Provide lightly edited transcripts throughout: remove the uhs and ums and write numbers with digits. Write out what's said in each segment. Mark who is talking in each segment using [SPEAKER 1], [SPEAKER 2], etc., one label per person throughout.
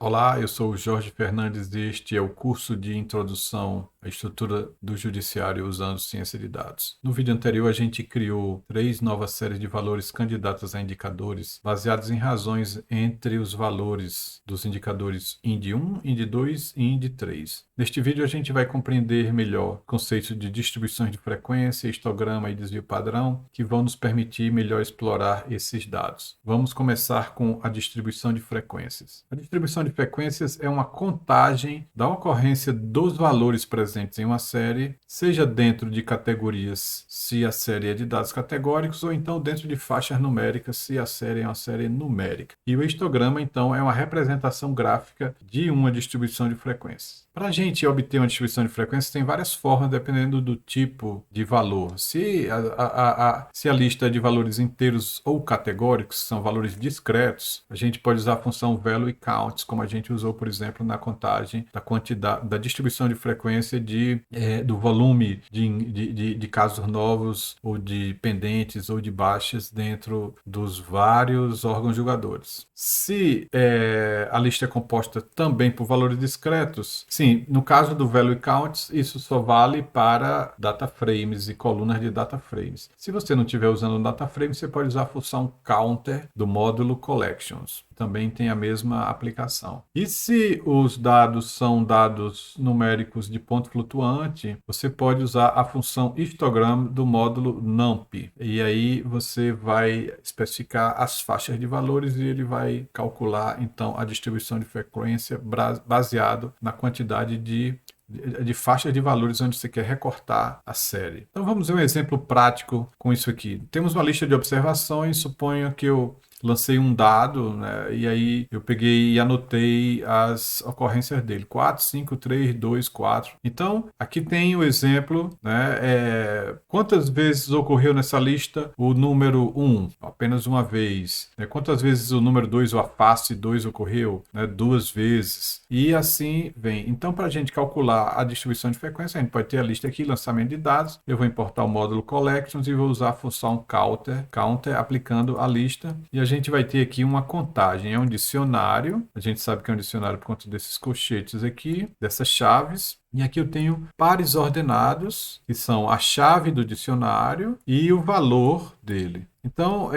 [SPEAKER 1] Olá, eu sou o Jorge Fernandes e este é o curso de Introdução à Estrutura do Judiciário usando Ciência de Dados. No vídeo anterior, a gente criou 3 novas séries de valores candidatos a indicadores baseados em razões entre os valores dos indicadores IND1, IND2 e IND3. Neste vídeo, a gente vai compreender melhor conceitos de distribuições de frequência, histograma e desvio padrão que vão nos permitir melhor explorar esses dados. Vamos começar com a distribuição de frequências. A distribuição de frequências é uma contagem da ocorrência dos valores presentes em uma série, seja dentro de categorias, se a série é de dados categóricos, ou então dentro de faixas numéricas, se a série é uma série numérica. E o histograma, então, é uma representação gráfica de uma distribuição de frequências. Para a gente obter uma distribuição de frequências, tem várias formas, dependendo do tipo de valor. Se a lista é de valores inteiros ou categóricos, são valores discretos, a gente pode usar a função value counts, como a gente usou, por exemplo, na contagem da quantidade, da distribuição de frequência do volume de casos novos, ou de pendentes, ou de baixas dentro dos vários órgãos julgadores. Se a lista é composta também por valores discretos, sim, no caso do value counts, isso só vale para data frames e colunas de data frames. Se você não estiver usando um data frame, você pode usar a função counter do módulo collections. Também tem a mesma aplicação. E se os dados são dados numéricos de ponto flutuante, você pode usar a função histogram do módulo numpy. E aí você vai especificar as faixas de valores e ele vai calcular, então, a distribuição de frequência baseado na quantidade de faixas de valores onde você quer recortar a série. Então vamos ver um exemplo prático com isso aqui. Temos uma lista de observações, suponho que eu lancei um dado, né, e aí eu peguei e anotei as ocorrências dele. 4, 5, 3, 2, 4. Então, aqui tem o exemplo, né, quantas vezes ocorreu nessa lista o número 1? Apenas uma vez. Né? Quantas vezes o número 2, ou a face 2, ocorreu? Né? 2 vezes. E assim vem. Então, para a gente calcular a distribuição de frequência, a gente pode ter a lista aqui, lançamento de dados. Eu vou importar o módulo collections e vou usar a função counter aplicando a lista. E a gente vai ter aqui uma contagem, é um dicionário, a gente sabe que é um dicionário por conta desses colchetes aqui, dessas chaves, e aqui eu tenho pares ordenados, que são a chave do dicionário e o valor dele. Então,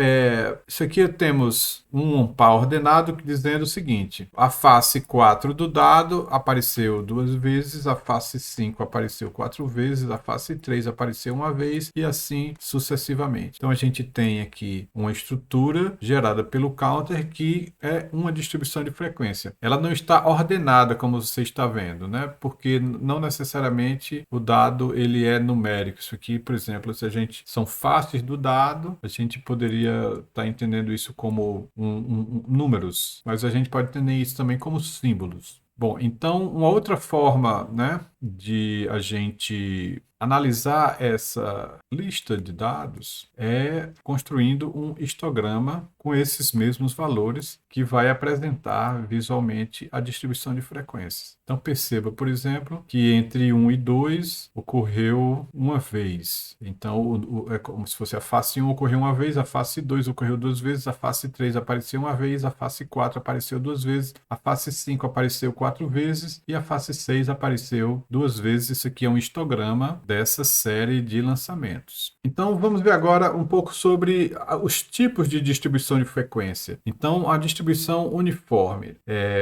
[SPEAKER 1] isso aqui temos um par ordenado dizendo o seguinte: a face 4 do dado apareceu 2 vezes, a face 5 apareceu 4 vezes, a face 3 apareceu 1 vez e assim sucessivamente. Então, a gente tem aqui uma estrutura gerada pelo counter que é uma distribuição de frequência. Ela não está ordenada, como você está vendo, né? Porque não necessariamente o dado ele é numérico. Isso aqui, por exemplo, se a gente são faces do dado, a gente poderia estar entendendo isso como números, mas a gente pode entender isso também como símbolos. Bom, então uma outra forma, né, de a gente analisar essa lista de dados é construindo um histograma com esses mesmos valores que vai apresentar visualmente a distribuição de frequências. Então perceba, por exemplo, que entre 1 e 2 ocorreu uma vez. Então é como se fosse a face 1 ocorreu uma vez, a face 2 ocorreu 2 vezes, a face 3 apareceu uma vez, a face 4 apareceu 2 vezes, a face 5 apareceu 4 vezes e a face 6 apareceu 2 vezes. Isso aqui é um histograma dessa série de lançamentos. Então vamos ver agora um pouco sobre os tipos de distribuição de frequência. Então a distribuição uniforme.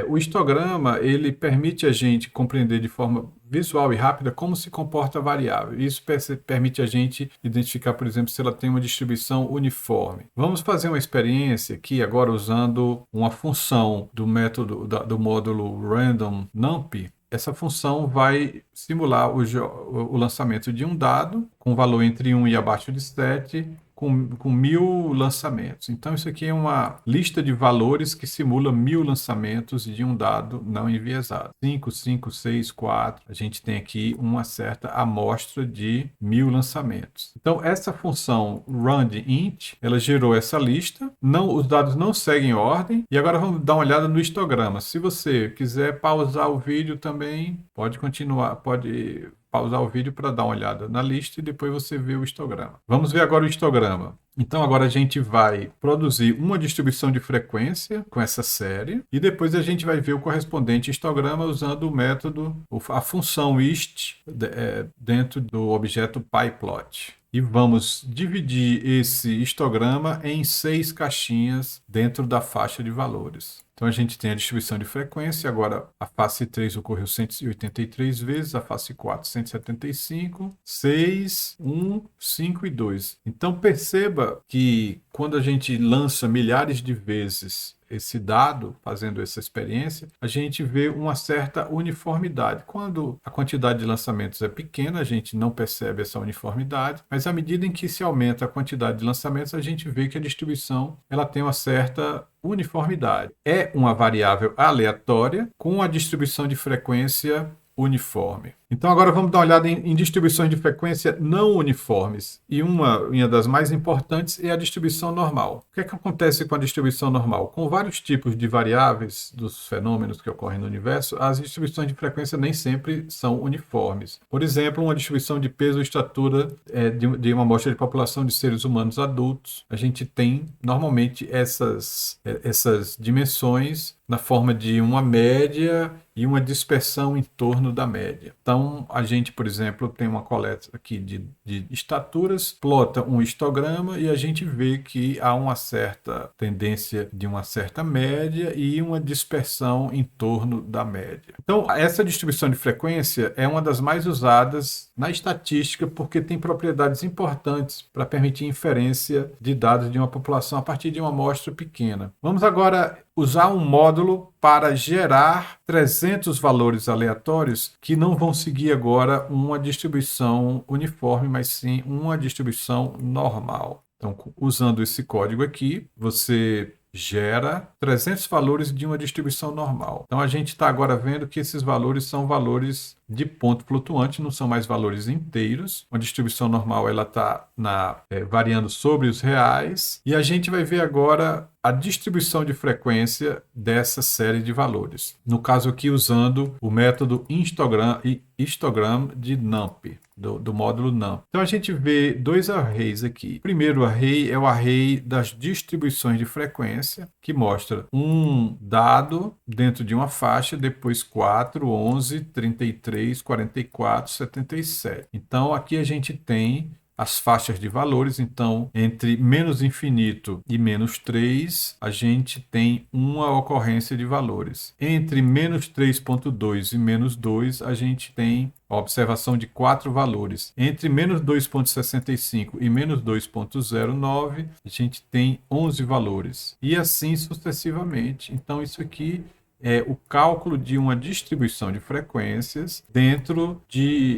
[SPEAKER 1] O histograma ele permite a gente compreender de forma visual e rápida como se comporta a variável. Isso permite a gente identificar, por exemplo, se ela tem uma distribuição uniforme. Vamos fazer uma experiência aqui agora usando uma função do método do módulo random numpy. Essa função vai simular o lançamento de um dado com valor entre 1 e abaixo de 7, com 1000 lançamentos. Então, isso aqui é uma lista de valores que simula 1000 lançamentos de um dado não enviesado. 5, 5, 6, 4. A gente tem aqui uma certa amostra de 1000 lançamentos. Então, essa função randint, ela gerou essa lista. Os dados não seguem ordem. E agora vamos dar uma olhada no histograma. Se você quiser pausar o vídeo também, pode continuar, pode pausar o vídeo para dar uma olhada na lista e depois você vê o histograma. Vamos ver agora o histograma. Então agora a gente vai produzir uma distribuição de frequência com essa série e depois a gente vai ver o correspondente histograma usando o método, a função hist dentro do objeto pyplot. E vamos dividir esse histograma em 6 caixinhas dentro da faixa de valores. Então a gente tem a distribuição de frequência, agora a face 3 ocorreu 183 vezes, a face 4 175, 6, 1, 5 e 2. Então perceba que quando a gente lança milhares de vezes esse dado, fazendo essa experiência, a gente vê uma certa uniformidade. Quando a quantidade de lançamentos é pequena, a gente não percebe essa uniformidade, mas à medida em que se aumenta a quantidade de lançamentos, a gente vê que a distribuição ela tem uma certa uniformidade. É uma variável aleatória com a distribuição de frequência uniforme. Então agora vamos dar uma olhada em distribuições de frequência não uniformes. E uma das mais importantes é a distribuição normal. O que é que acontece com a distribuição normal? Com vários tipos de variáveis dos fenômenos que ocorrem no universo, as distribuições de frequência nem sempre são uniformes. Por exemplo, uma distribuição de peso e estatura de uma amostra de população de seres humanos adultos. A gente tem normalmente essas dimensões na forma de uma média e uma dispersão em torno da média. Então, a gente, por exemplo, tem uma coleta aqui de estaturas, plota um histograma e a gente vê que há uma certa tendência de uma certa média e uma dispersão em torno da média. Então, essa distribuição de frequência é uma das mais usadas na estatística porque tem propriedades importantes para permitir inferência de dados de uma população a partir de uma amostra pequena. Vamos agora usar um módulo para gerar 300 valores aleatórios que não vão seguir agora uma distribuição uniforme, mas sim uma distribuição normal. Então, usando esse código aqui, você gera 300 valores de uma distribuição normal. Então, a gente está agora vendo que esses valores são valores de ponto flutuante, não são mais valores inteiros. Uma distribuição normal ela está variando sobre os reais. E a gente vai ver agora a distribuição de frequência dessa série de valores. No caso aqui, usando o método histogram de NumPy, do módulo NumPy. Então, a gente vê dois arrays aqui. O primeiro array é o array das distribuições de frequência, que mostra um dado dentro de uma faixa, depois 4, 11, 33, 44, 77. Então, aqui a gente tem as faixas de valores. Então, entre menos infinito e menos 3, a gente tem uma ocorrência de valores. Entre menos 3,2 e menos 2, a gente tem a observação de 4 valores. Entre menos 2,65 e menos 2,09, a gente tem 11 valores. E assim sucessivamente. Então, isso aqui é o cálculo de uma distribuição de frequências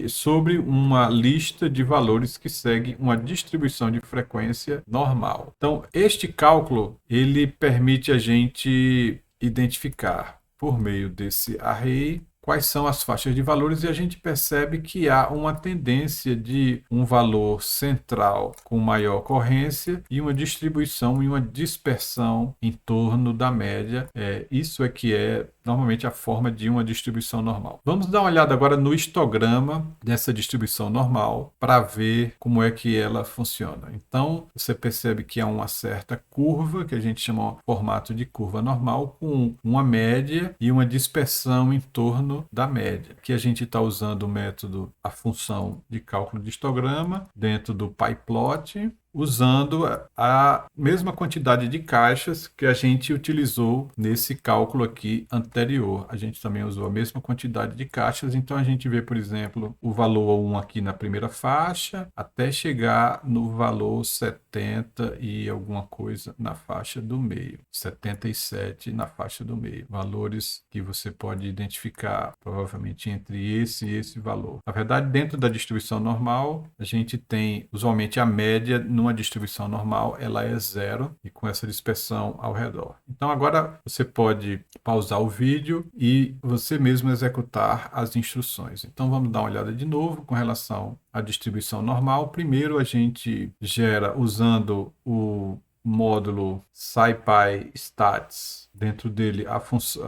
[SPEAKER 1] sobre uma lista de valores que segue uma distribuição de frequência normal. Então, este cálculo ele permite a gente identificar por meio desse array quais são as faixas de valores, e a gente percebe que há uma tendência de um valor central com maior ocorrência e uma distribuição e uma dispersão em torno da média. Isso é que é normalmente a forma de uma distribuição normal. Vamos dar uma olhada agora no histograma dessa distribuição normal para ver como é que ela funciona. Então, você percebe que há uma certa curva, que a gente chama de formato de curva normal, com uma média e uma dispersão em torno da média. Aqui a gente está usando o método, a função de cálculo de histograma dentro do pyplot, usando a mesma quantidade de caixas que a gente utilizou nesse cálculo aqui anterior. A gente também usou a mesma quantidade de caixas, então a gente vê, por exemplo, o valor 1 aqui na primeira faixa, até chegar no valor 70 e alguma coisa na faixa do meio. 77 na faixa do meio. Valores que você pode identificar, provavelmente, entre esse e esse valor. Na verdade, dentro da distribuição normal, a gente tem, usualmente, a média numa distribuição normal, ela é 0 e com essa dispersão ao redor. Então, agora você pode pausar o vídeo e você mesmo executar as instruções. Então, vamos dar uma olhada de novo com relação à distribuição normal. Primeiro, a gente gera usando o módulo SciPy Stats. Dentro dele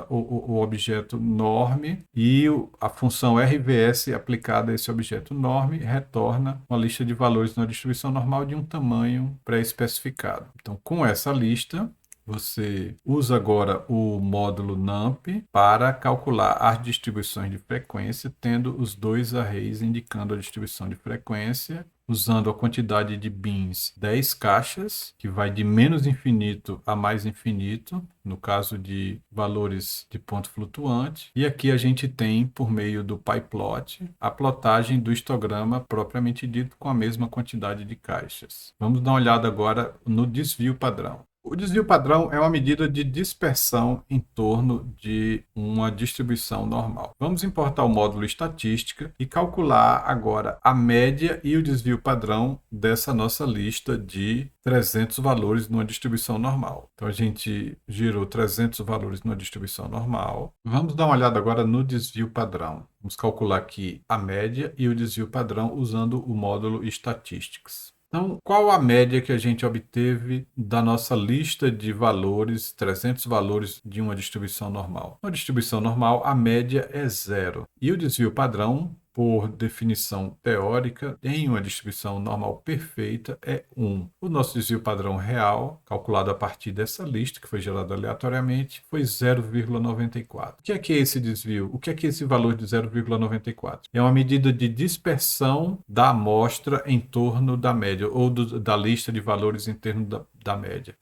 [SPEAKER 1] o objeto norm e a função RVS aplicada a esse objeto norm retorna uma lista de valores na distribuição normal de um tamanho pré-especificado. Então, com essa lista, você usa agora o módulo NumPy para calcular as distribuições de frequência, tendo os dois arrays indicando a distribuição de frequência, usando a quantidade de bins 10 caixas, que vai de menos infinito a mais infinito, no caso de valores de ponto flutuante. E aqui a gente tem, por meio do PyPlot, a plotagem do histograma propriamente dito com a mesma quantidade de caixas. Vamos dar uma olhada agora no desvio padrão. O desvio padrão é uma medida de dispersão em torno de uma distribuição normal. Vamos importar o módulo estatística e calcular agora a média e o desvio padrão dessa nossa lista de 300 valores numa distribuição normal. Então a gente gerou 300 valores numa distribuição normal. Vamos dar uma olhada agora no desvio padrão. Vamos calcular aqui a média e o desvio padrão usando o módulo Statistics. Então, qual a média que a gente obteve da nossa lista de valores, 300 valores de uma distribuição normal? Uma distribuição normal, a média é 0. E o desvio padrão, por definição teórica, em uma distribuição normal perfeita, é 1. O nosso desvio padrão real, calculado a partir dessa lista, que foi gerada aleatoriamente, foi 0,94. O que é esse desvio? O que é esse valor de 0,94? É uma medida de dispersão da amostra em torno da média, ou da lista de valores em torno da média.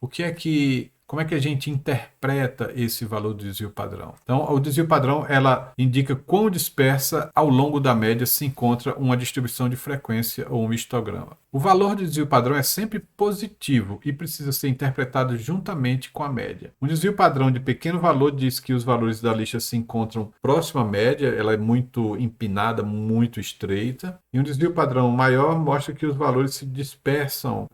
[SPEAKER 1] Como é que a gente interpreta esse valor do desvio padrão? Então, o desvio padrão, ela indica quão dispersa ao longo da média se encontra uma distribuição de frequência ou um histograma. O valor do desvio padrão é sempre positivo e precisa ser interpretado juntamente com a média. Um desvio padrão de pequeno valor diz que os valores da lista se encontram próximo à média, ela é muito empinada, muito estreita. E um desvio padrão maior mostra que os valores se dispersam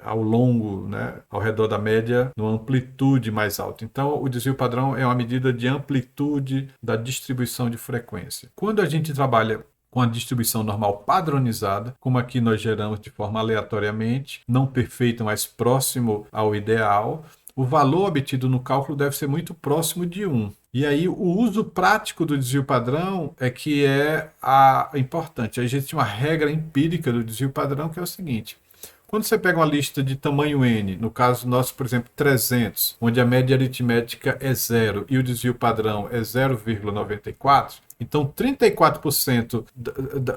[SPEAKER 1] ao longo, ao redor da média, numa amplitude mais alta. Então, o desvio padrão é uma medida de amplitude da distribuição de frequência. Quando a gente trabalha com a distribuição normal padronizada, como aqui nós geramos de forma aleatoriamente, não perfeita, mas próximo ao ideal, o valor obtido no cálculo deve ser muito próximo de 1. E aí o uso prático do desvio padrão é que é importante. A gente tem uma regra empírica do desvio padrão que é o seguinte: quando você pega uma lista de tamanho n, no caso nosso, por exemplo, 300, onde a média aritmética é 0 e o desvio padrão é 0,94, então 34%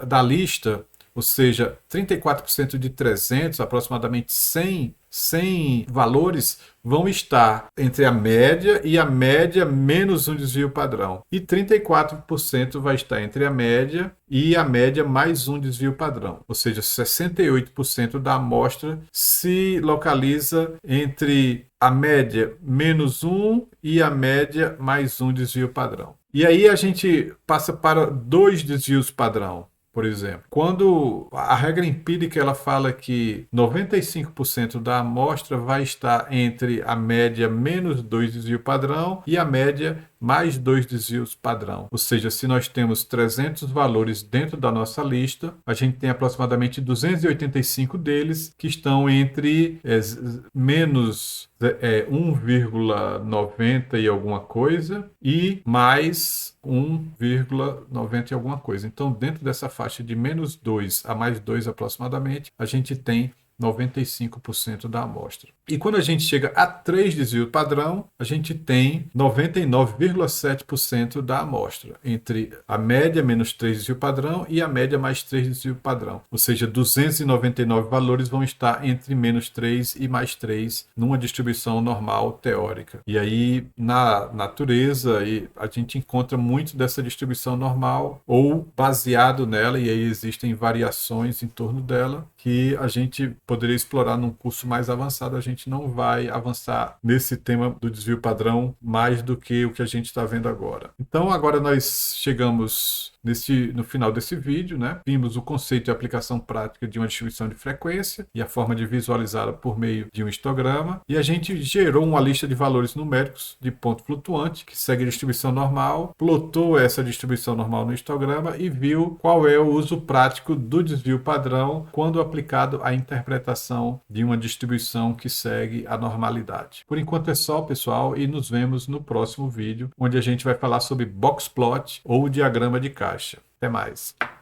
[SPEAKER 1] da lista, ou seja, 34% de 300, aproximadamente 100 valores, vão estar entre a média e a média menos um desvio padrão. E 34% vai estar entre a média e a média mais um desvio padrão. Ou seja, 68% da amostra se localiza entre a média menos um e a média mais um desvio padrão. E aí a gente passa para 2 desvios padrão. Por exemplo, quando a regra empírica ela fala que 95% da amostra vai estar entre a média menos 2 desvio padrão e a média mais 2 desvios padrão. Ou seja, se nós temos 300 valores dentro da nossa lista, a gente tem aproximadamente 285 deles que estão entre menos 1,90 e alguma coisa e mais 1,90 e alguma coisa. Então, dentro dessa faixa de menos 2 a mais 2 aproximadamente, a gente tem 95% da amostra. E quando a gente chega a 3 desvio padrão, a gente tem 99,7% da amostra, entre a média menos 3 desvio padrão e a média mais 3 desvio padrão. Ou seja, 299 valores vão estar entre menos 3 e mais 3 numa distribuição normal teórica. E aí, na natureza, a gente encontra muito dessa distribuição normal ou baseado nela, e aí existem variações em torno dela, que a gente poderia explorar num curso mais avançado. A gente não vai avançar nesse tema do desvio padrão mais do que o que a gente está vendo agora. Então, agora nós chegamos No final desse vídeo, né, vimos o conceito de aplicação prática de uma distribuição de frequência e a forma de visualizá-la por meio de um histograma. E a gente gerou uma lista de valores numéricos de ponto flutuante que segue a distribuição normal, plotou essa distribuição normal no histograma e viu qual é o uso prático do desvio padrão quando aplicado à interpretação de uma distribuição que segue a normalidade. Por enquanto é só, pessoal, e nos vemos no próximo vídeo, onde a gente vai falar sobre box plot ou diagrama de caixa. Até mais!